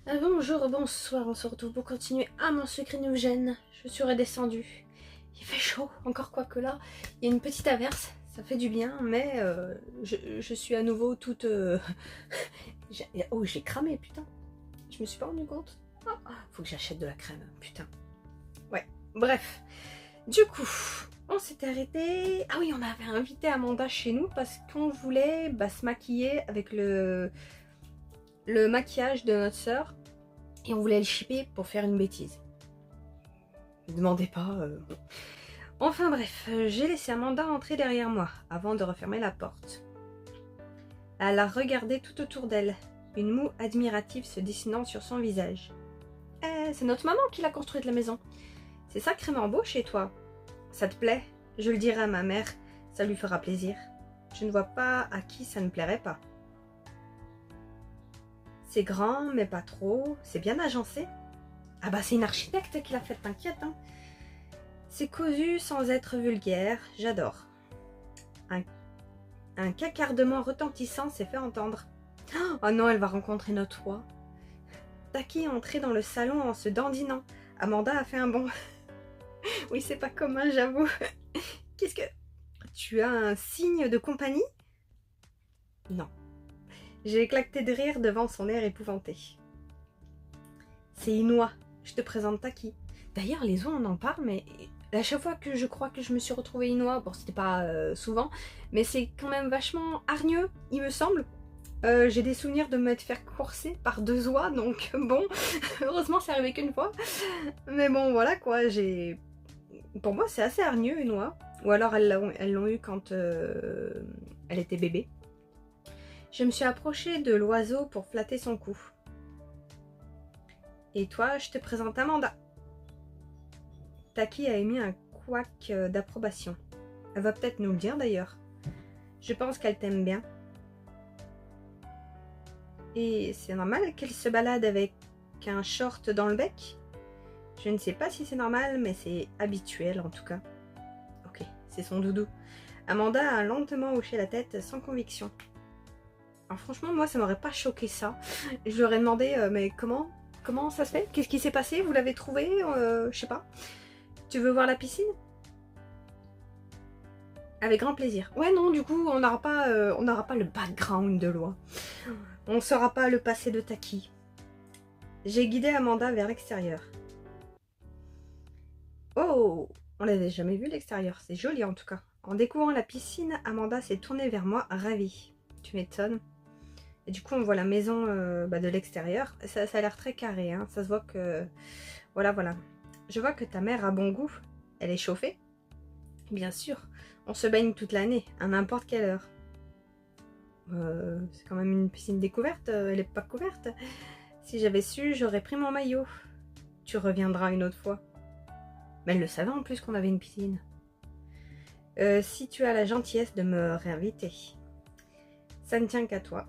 Bonjour, bonsoir, on se retrouve pour continuer. Ah, mon secret nous gêne, je suis redescendue. Il fait chaud, encore quoi que là, il y a une petite averse, ça fait du bien, mais je suis à nouveau toute... Oh, j'ai cramé, putain. Je me suis pas rendu compte. Faut que j'achète de la crème, putain. Ouais, bref. Du coup, on s'était arrêté... Ah oui, on avait invité Amanda chez nous parce qu'on voulait se maquiller avec le maquillage de notre sœur. Et on voulait le shipper pour faire une bêtise. Ne demandez pas. Enfin bref, j'ai laissé Amanda entrer derrière moi avant de refermer la porte. Elle a regardé tout autour d'elle, une moue admirative se dessinant sur son visage. C'est notre maman qui l'a construite la maison. C'est sacrément beau chez toi. Ça te plaît? Je le dirai à ma mère, ça lui fera plaisir. Je ne vois pas à qui ça ne plairait pas. C'est grand, mais pas trop. C'est bien agencé. Ah bah c'est une architecte qui l'a fait, t'inquiète. Hein. C'est cousu sans être vulgaire, j'adore. Un cacardement retentissant s'est fait entendre. Oh non, elle va rencontrer notre roi. Taki est entrée dans le salon en se dandinant. Amanda a fait un bond. Oui, c'est pas commun, j'avoue. Qu'est-ce que... Tu as un signe de compagnie? Non. J'ai éclaté de rire devant son air épouvanté. C'est Inoua. Je te présente Taki. D'ailleurs, les os, on en parle, mais à chaque fois que je crois que je me suis retrouvée Inoua, bon, c'était pas souvent, mais c'est quand même vachement hargneux, il me semble. J'ai des souvenirs de m'être fait courser par 2 oies, donc bon, heureusement, c'est arrivé qu'une fois. Mais bon, voilà quoi, pour moi, c'est assez hargneux, une oie. Ou alors, elles l'ont eu quand elle était bébé. Je me suis approchée de l'oiseau pour flatter son cou. Et toi, je te présente Amanda. Taki a émis un couac d'approbation. Elle va peut-être nous le dire d'ailleurs. Je pense qu'elle t'aime bien. Et c'est normal qu'elle se balade avec un short dans le bec? Je ne sais pas si c'est normal, mais c'est habituel en tout cas. Ok, c'est son doudou. Amanda a lentement hoché la tête sans conviction. Alors franchement, moi ça m'aurait pas choqué ça. Je lui aurais demandé, mais comment ça se fait? Qu'est-ce qui s'est passé? Vous l'avez trouvé? Je sais pas. Tu veux voir la piscine? Avec grand plaisir. Ouais, non, du coup, on n'aura pas le background de Loi. On ne saura pas le passé de Taki. J'ai guidé Amanda vers l'extérieur. Oh, on l'avait jamais vu l'extérieur. C'est joli en tout cas. En découvrant la piscine, Amanda s'est tournée vers moi, ravie. Tu m'étonnes. Et du coup, on voit la maison de l'extérieur. Ça a l'air très carré. Hein. Ça se voit que... Voilà. Je vois que ta mère a bon goût. Elle est chauffée? Bien sûr. On se baigne toute l'année, à n'importe quelle heure. C'est quand même une piscine découverte, elle n'est pas couverte. Si j'avais su, j'aurais pris mon maillot. Tu reviendras une autre fois. Mais elle le savait en plus qu'on avait une piscine. Si tu as la gentillesse de me réinviter. Ça ne tient qu'à toi.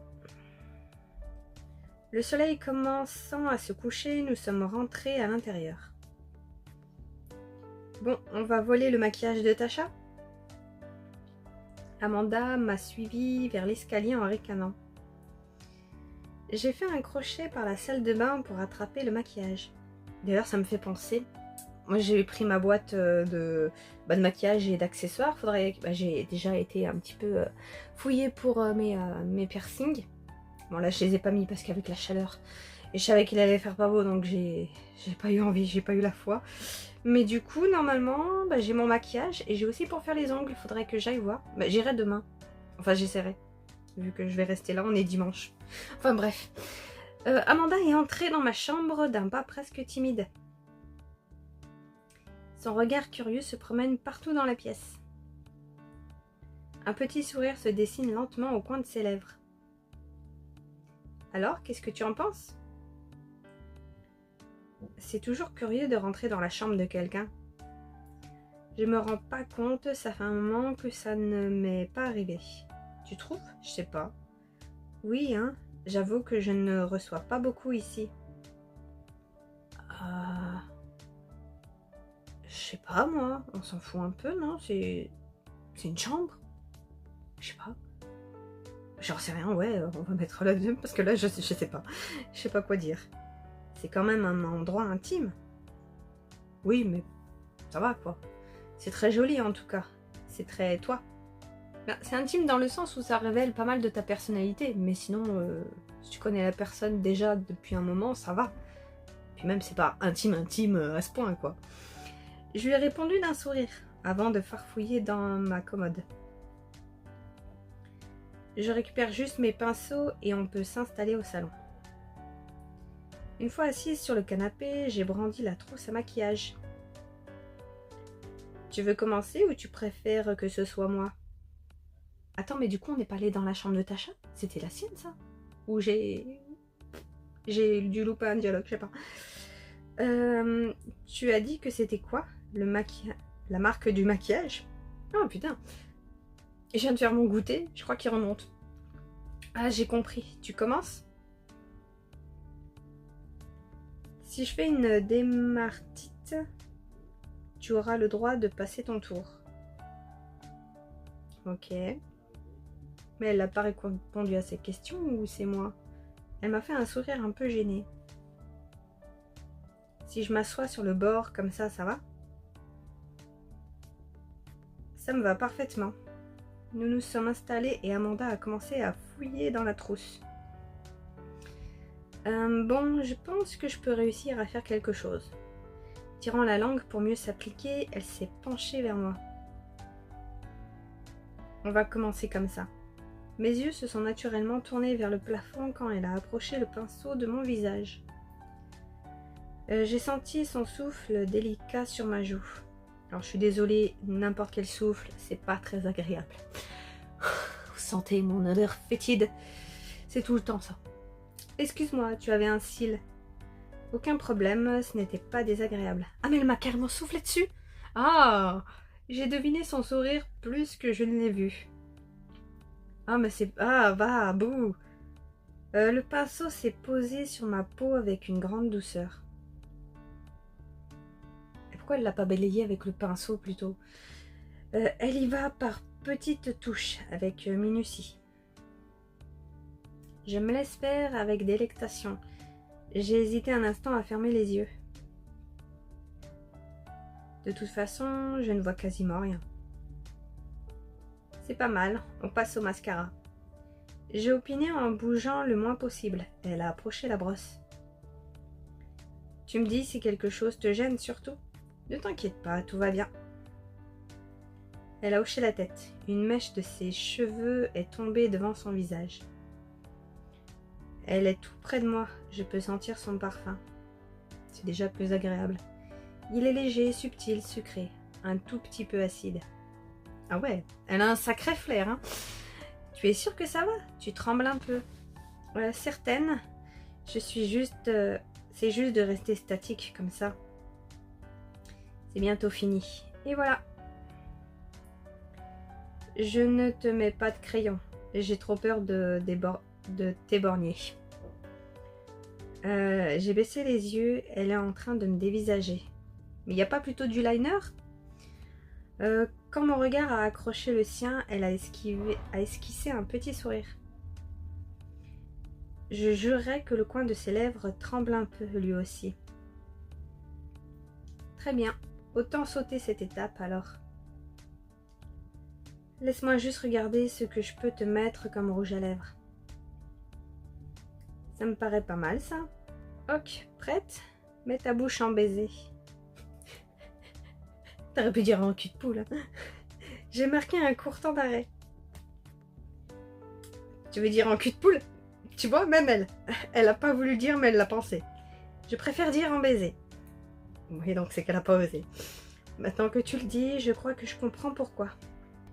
Le soleil commençant à se coucher, nous sommes rentrés à l'intérieur. Bon, on va voler le maquillage de Tasha? Amanda m'a suivi vers l'escalier en ricanant. J'ai fait un crochet par la salle de bain pour attraper le maquillage. D'ailleurs, ça me fait penser. Moi, j'ai pris ma boîte de maquillage et d'accessoires. J'ai déjà été un petit peu fouillée pour mes piercings. Bon, là, je les ai pas mis parce qu'avec la chaleur, et je savais qu'il allait faire pas beau, donc j'ai pas eu envie, j'ai pas eu la foi. Mais du coup, normalement, j'ai mon maquillage et j'ai aussi pour faire les ongles. Il faudrait que j'aille voir. J'irai demain. Enfin, j'essaierai. Vu que je vais rester là, on est dimanche. Enfin, bref. Amanda est entrée dans ma chambre d'un pas presque timide. Son regard curieux se promène partout dans la pièce. Un petit sourire se dessine lentement au coin de ses lèvres. Alors, qu'est-ce que tu en penses? C'est toujours curieux de rentrer dans la chambre de quelqu'un. Je me rends pas compte, ça fait un moment que ça ne m'est pas arrivé. Tu trouves? Je sais pas. Oui, hein, j'avoue que je ne reçois pas beaucoup ici. Je sais pas moi, on s'en fout un peu, non? C'est une chambre? Je sais pas. J'en sais rien, ouais, on va mettre là-dedans parce que là je sais pas. Je sais pas quoi dire. C'est quand même un endroit intime. Oui, mais ça va quoi. C'est très joli en tout cas. C'est très toi. Ben, c'est intime dans le sens où ça révèle pas mal de ta personnalité. Mais sinon, si tu connais la personne déjà depuis un moment, ça va. Puis même, c'est pas intime à ce point quoi. Je lui ai répondu d'un sourire avant de farfouiller dans ma commode. Je récupère juste mes pinceaux et on peut s'installer au salon. Une fois assise sur le canapé, j'ai brandi la trousse à maquillage. Tu veux commencer ou tu préfères que ce soit moi? Attends, mais du coup, on n'est pas allé dans la chambre de Tasha? C'était la sienne, ça? Ou j'ai dû louper un dialogue, je sais pas. Tu as dit que c'était quoi? La marque du maquillage? Oh putain! Je viens de faire mon goûter, je crois qu'il remonte. Ah, j'ai compris. Tu commences? Si je fais une démartite, tu auras le droit de passer ton tour. Ok. Mais elle n'a pas répondu à ces questions ou c'est moi? Elle m'a fait un sourire un peu gêné. Si je m'assois sur le bord comme ça va? Ça me va parfaitement. Nous nous sommes installés et Amanda a commencé à fouiller dans la trousse. Bon, je pense que je peux réussir à faire quelque chose. Tirant la langue pour mieux s'appliquer, elle s'est penchée vers moi. On va commencer comme ça. Mes yeux se sont naturellement tournés vers le plafond quand elle a approché le pinceau de mon visage. J'ai senti son souffle délicat sur ma joue. Alors je suis désolée, n'importe quel souffle, c'est pas très agréable. Vous sentez mon odeur fétide? C'est tout le temps ça. Excuse-moi, tu avais un cil. Aucun problème, ce n'était pas désagréable. Ah mais elle m'a carrément soufflé dessus. Ah, j'ai deviné son sourire plus que je ne l'ai vu. Ah mais c'est... Ah, va, bouh. Le pinceau s'est posé sur ma peau avec une grande douceur. Et pourquoi elle l'a pas balayé avec le pinceau plutôt? Elle y va par petites touches, avec minutie. Je me laisse faire avec délectation. J'ai hésité un instant à fermer les yeux. De toute façon, je ne vois quasiment rien. C'est pas mal, on passe au mascara. J'ai opiné en bougeant le moins possible. Elle a approché la brosse. Tu me dis si quelque chose te gêne surtout? Ne t'inquiète pas, tout va bien. Elle a hoché la tête. Une mèche de ses cheveux est tombée devant son visage. Elle est tout près de moi, je peux sentir son parfum. C'est déjà plus agréable. Il est léger, subtil, sucré, un tout petit peu acide. Ah ouais, elle a un sacré flair, hein. Tu es sûre que ça va? Tu trembles un peu. Certaine. Je suis juste... c'est juste de rester statique comme ça. C'est bientôt fini. Et voilà. Je ne te mets pas de crayon. J'ai trop peur de t'éborgner. J'ai baissé les yeux, elle est en train de me dévisager. Mais il n'y a pas plutôt du liner? Quand mon regard a accroché le sien, elle a esquissé un petit sourire. Je jurerais que le coin de ses lèvres tremble un peu lui aussi. Très bien, autant sauter cette étape alors. Laisse-moi juste regarder ce que je peux te mettre comme rouge à lèvres. Ça me paraît pas mal ça. Ok, prête? Mets ta bouche en baiser. T'aurais pu dire en cul de poule. Hein. J'ai marqué un court temps d'arrêt. Tu veux dire en cul de poule? Tu vois, même elle a pas voulu dire mais elle l'a pensé. Je préfère dire en baiser. Oui, donc c'est qu'elle a pas osé. Maintenant que tu le dis, je crois que je comprends pourquoi.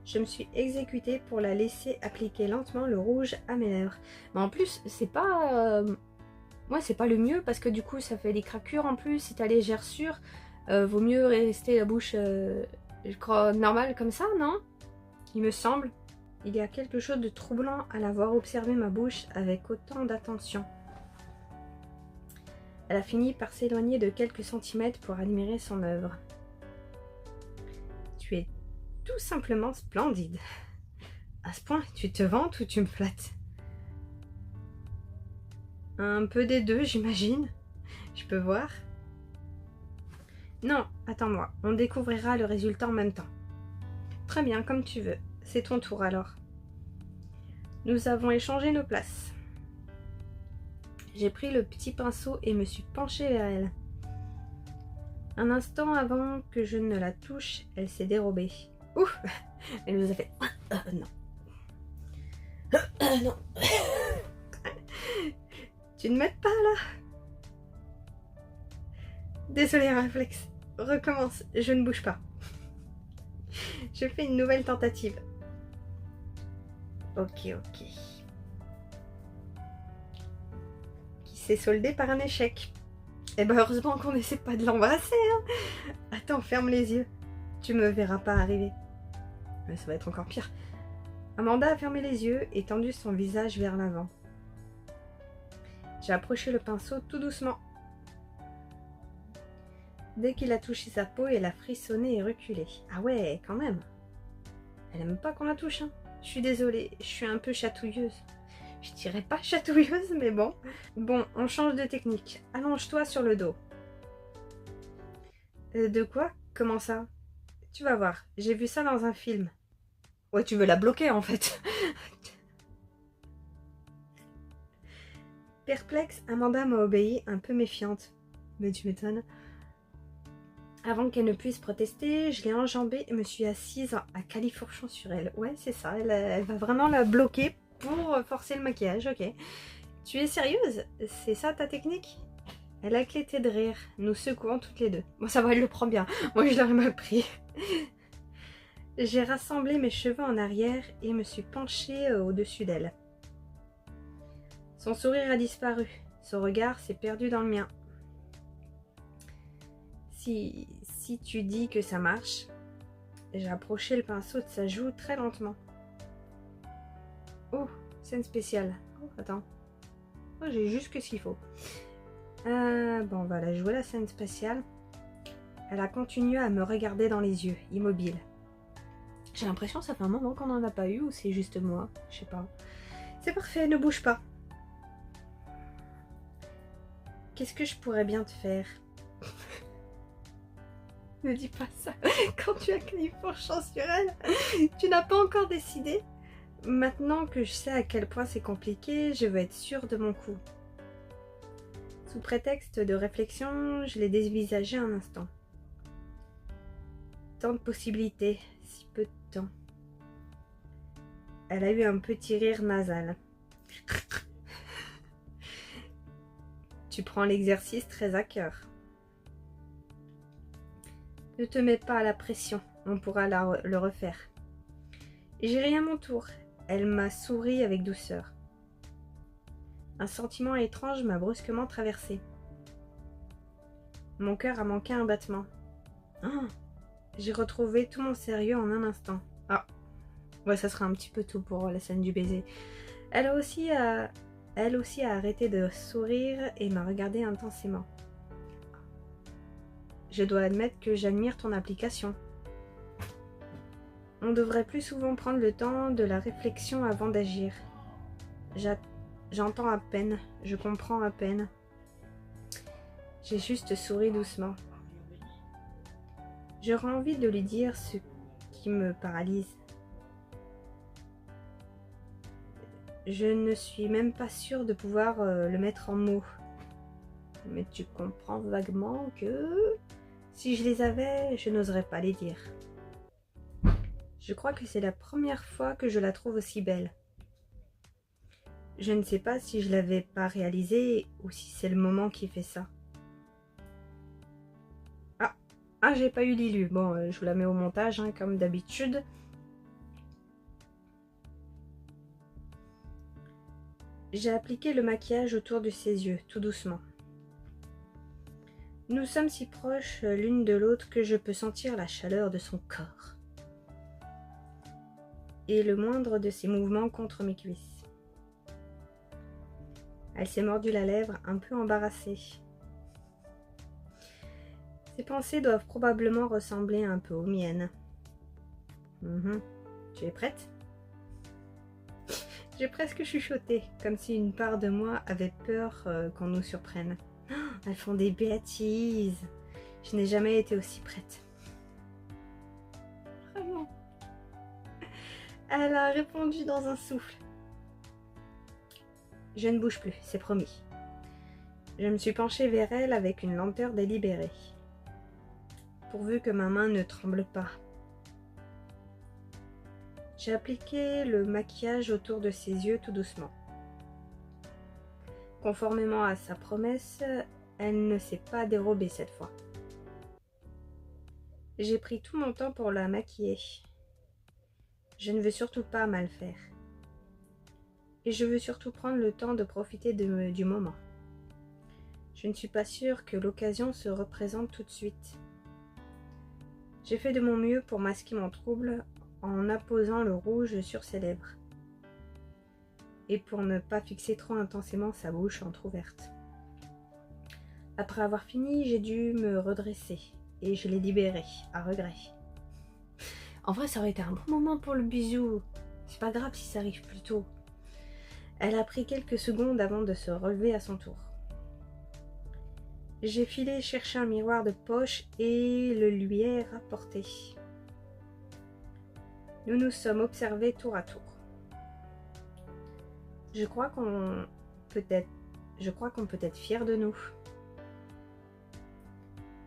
Je me suis exécutée pour la laisser appliquer lentement le rouge à mes lèvres. Mais en plus, c'est pas... Moi, c'est pas le mieux parce que du coup, ça fait des craquures en plus. Si t'as les gerçures, vaut mieux rester la bouche, je crois, normale comme ça, non? Il me semble. Il y a quelque chose de troublant à la voir observer ma bouche avec autant d'attention. Elle a fini par s'éloigner de quelques centimètres pour admirer son œuvre. Tu es tout simplement splendide. À ce point, tu te vantes ou tu me flattes? Un peu des deux, j'imagine. Je peux voir? Non, attends-moi, on découvrira le résultat en même temps. Très bien, comme tu veux. C'est ton tour alors. Nous avons échangé nos places. J'ai pris le petit pinceau et me suis penchée vers elle. Un instant avant que je ne la touche, elle s'est dérobée. Ouf! Elle nous a fait... non. Non. Tu ne m'aides pas là? Désolée, réflexe. Recommence, je ne bouge pas. Je fais une nouvelle tentative. Ok. Qui s'est soldée par un échec. Eh ben heureusement qu'on n'essaie pas de l'embrasser. Hein. Attends, ferme les yeux. Tu me verras pas arriver. Mais ça va être encore pire. Amanda a fermé les yeux et tendu son visage vers l'avant. J'ai approché le pinceau tout doucement. Dès qu'il a touché sa peau, elle a frissonné et reculé. Ah ouais, quand même. Elle aime pas qu'on la touche. Hein. Je suis désolée, je suis un peu chatouilleuse. Je dirais pas chatouilleuse, mais bon. Bon, on change de technique. Allonge-toi sur le dos. De quoi? Comment ça? Tu vas voir, j'ai vu ça dans un film. Ouais, tu veux la bloquer en fait. Perplexe, Amanda m'a obéi, un peu méfiante. Mais tu m'étonnes. Avant qu'elle ne puisse protester, je l'ai enjambée et me suis assise à califourchon sur elle. Ouais, c'est ça, elle va vraiment la bloquer pour forcer le maquillage, ok. Tu es sérieuse? C'est ça ta technique? Elle a éclaté de rire, nous secouant toutes les deux. Bon, ça va, elle le prend bien. Moi, je l'aurais mal pris. J'ai rassemblé mes cheveux en arrière et me suis penchée au-dessus d'elle. Son sourire a disparu. Son regard s'est perdu dans le mien. Si tu dis que ça marche, j'ai approché le pinceau de sa joue très lentement. Oh, scène spéciale. Oh, attends. Oh, j'ai juste que ce qu'il faut. Bon, on va la jouer la scène spéciale. Elle a continué à me regarder dans les yeux, immobile. J'ai l'impression que ça fait un moment qu'on n'en a pas eu, ou c'est juste moi, je sais pas. C'est parfait, ne bouge pas. Qu'est-ce que je pourrais bien te faire? Ne dis pas ça quand tu as califourchon sur elle. Tu n'as pas encore décidé? Maintenant que je sais à quel point c'est compliqué, je veux être sûre de mon coup. Sous prétexte de réflexion, je l'ai dévisagé un instant. Tant de possibilités, si peu de temps. Elle a eu un petit rire nasal. Tu prends l'exercice très à cœur. Ne te mets pas à la pression, on pourra le refaire. J'ai ri à mon tour. Elle m'a souri avec douceur. Un sentiment étrange m'a brusquement traversé. Mon cœur a manqué un battement. Oh, j'ai retrouvé tout mon sérieux en un instant. Ah, ouais, ça sera un petit peu tout pour la scène du baiser. Elle aussi a arrêté de sourire et m'a regardé intensément. Je dois admettre que j'admire ton application. On devrait plus souvent prendre le temps de la réflexion avant d'agir. J'entends à peine, je comprends à peine. J'ai juste souri doucement. J'aurais envie de lui dire ce qui me paralyse. Je ne suis même pas sûre de pouvoir le mettre en mots. Mais tu comprends vaguement que si je les avais, je n'oserais pas les dire. Je crois que c'est la première fois que je la trouve aussi belle. Je ne sais pas si je l'avais pas réalisé ou si c'est le moment qui fait ça. Ah, j'ai pas eu l'illu. Bon, je vous la mets au montage, hein, comme d'habitude. J'ai appliqué le maquillage autour de ses yeux, tout doucement. Nous sommes si proches l'une de l'autre que je peux sentir la chaleur de son corps. Et le moindre de ses mouvements contre mes cuisses. Elle s'est mordue la lèvre, un peu embarrassée. Ses pensées doivent probablement ressembler un peu aux miennes. Tu es prête? J'ai presque chuchoté, comme si une part de moi avait peur qu'on nous surprenne. Elles font des bêtises. Je n'ai jamais été aussi prête. Vraiment. Elle a répondu dans un souffle. Je ne bouge plus, c'est promis. Je me suis penchée vers elle avec une lenteur délibérée, pourvu que ma main ne tremble pas. J'ai appliqué le maquillage autour de ses yeux tout doucement. Conformément à sa promesse, elle ne s'est pas dérobée cette fois. J'ai pris tout mon temps pour la maquiller. Je ne veux surtout pas mal faire. Et je veux surtout prendre le temps de profiter du moment. Je ne suis pas sûre que l'occasion se représente tout de suite. J'ai fait de mon mieux pour masquer mon trouble en apposant le rouge sur ses lèvres et pour ne pas fixer trop intensément sa bouche entrouverte. Après avoir fini, j'ai dû me redresser et je l'ai libérée, à regret. En vrai, ça aurait été un bon moment pour le bisou. C'est pas grave si ça arrive plus tôt. Elle a pris quelques secondes avant de se relever à son tour. J'ai filé chercher un miroir de poche et le lui ai rapporté. Nous nous sommes observés tour à tour. Je crois qu'on peut être fier de nous.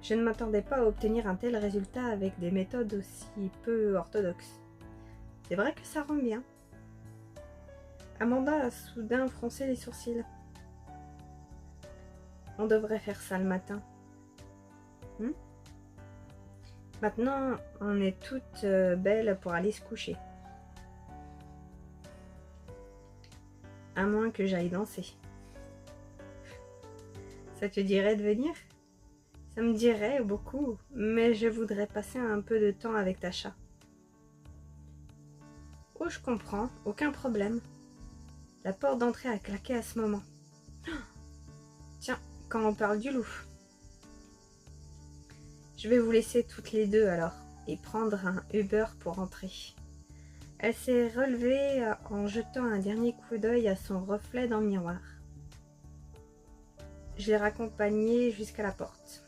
Je ne m'attendais pas à obtenir un tel résultat avec des méthodes aussi peu orthodoxes. C'est vrai que ça rend bien. Amanda a soudain froncé les sourcils. On devrait faire ça le matin. Maintenant, on est toutes belles pour aller se coucher. À moins que j'aille danser. Ça te dirait de venir? Ça me dirait beaucoup, mais je voudrais passer un peu de temps avec Tasha. Oh, je comprends, aucun problème. La porte d'entrée a claqué à ce moment. Tiens, quand on parle du loup. Je vais vous laisser toutes les deux alors, et prendre un Uber pour rentrer. Elle s'est relevée en jetant un dernier coup d'œil à son reflet dans le miroir. Je l'ai raccompagnée jusqu'à la porte.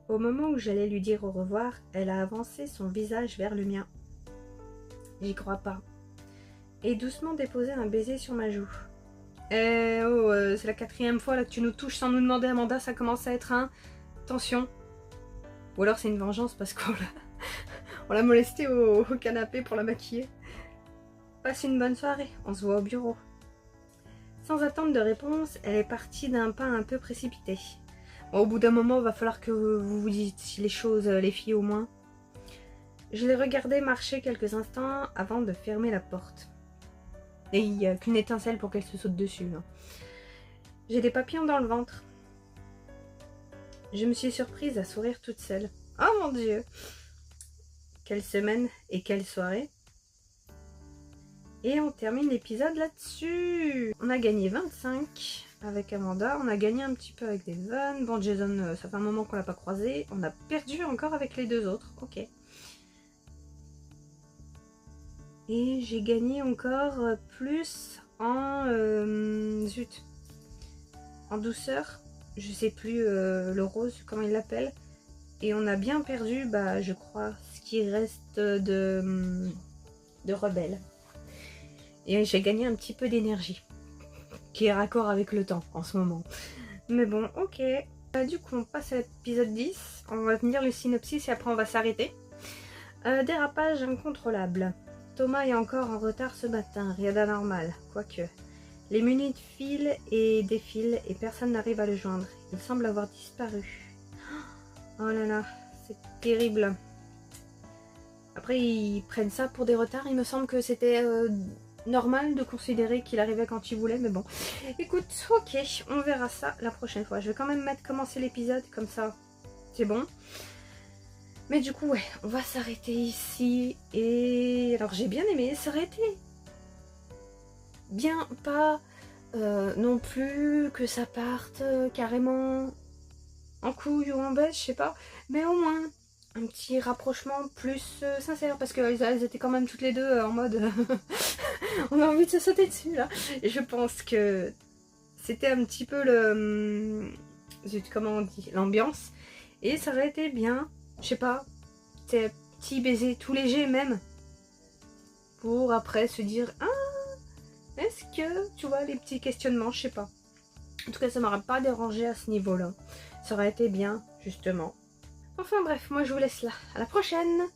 Au moment où j'allais lui dire au revoir, elle a avancé son visage vers le mien. J'y crois pas. Et doucement déposé un baiser sur ma joue. C'est la 4e fois là que tu nous touches sans nous demander, Amanda, ça commence à être un... Attention. Ou alors c'est une vengeance parce qu'on l'a molestée au canapé pour la maquiller. Passe une bonne soirée, on se voit au bureau. Sans attendre de réponse, elle est partie d'un pas un peu précipité. Bon, au bout d'un moment, il va falloir que vous vous dites les choses, les filles au moins. Je l'ai regardée marcher quelques instants avant de fermer la porte. Et il n'y a qu'une étincelle pour qu'elle se saute dessus. Hein. J'ai des papillons dans le ventre. Je me suis surprise à sourire toute seule. Oh mon Dieu! Quelle semaine et quelle soirée! Et on termine l'épisode là-dessus. On a gagné 25 avec Amanda. On a gagné un petit peu avec Devon. Bon, Jason, ça fait un moment qu'on l'a pas croisé. On a perdu encore avec les deux autres. Ok. Et j'ai gagné encore plus en... en douceur. Je sais plus le rose, comment il l'appelle. Et on a bien perdu, je crois, ce qui reste de rebelle. Et j'ai gagné un petit peu d'énergie, qui est raccord avec le temps en ce moment. Mais bon, ok. Du coup, on passe à l'épisode 10. On va tenir le synopsis et après on va s'arrêter. Dérapage incontrôlable. Thomas est encore en retard ce matin, rien d'anormal, quoique. Les minutes filent et défilent et personne n'arrive à le joindre. Il semble avoir disparu. Oh là là, c'est terrible. Après, ils prennent ça pour des retards. Il me semble que c'était normal de considérer qu'il arrivait quand il voulait, mais bon. Écoute, ok, on verra ça la prochaine fois. Je vais quand même mettre commencer l'épisode, comme ça, c'est bon. Mais du coup, ouais, on va s'arrêter ici. Et alors, j'ai bien aimé s'arrêter. Bien, pas non plus que ça parte carrément en couille ou en baisse, je sais pas. Mais au moins, un petit rapprochement plus sincère. Parce qu'elles étaient quand même toutes les deux en mode... On a envie de se sauter dessus là. Et je pense que c'était un petit peu le... Zut, comment on dit? L'ambiance. Et ça aurait été bien, je sais pas, c'est petit baiser tout léger même. Pour après se dire, ah, est-ce que, tu vois, les petits questionnements, je sais pas. En tout cas, ça m'aurait pas dérangé à ce niveau-là. Ça aurait été bien, justement. Enfin bref, moi je vous laisse là. À la prochaine!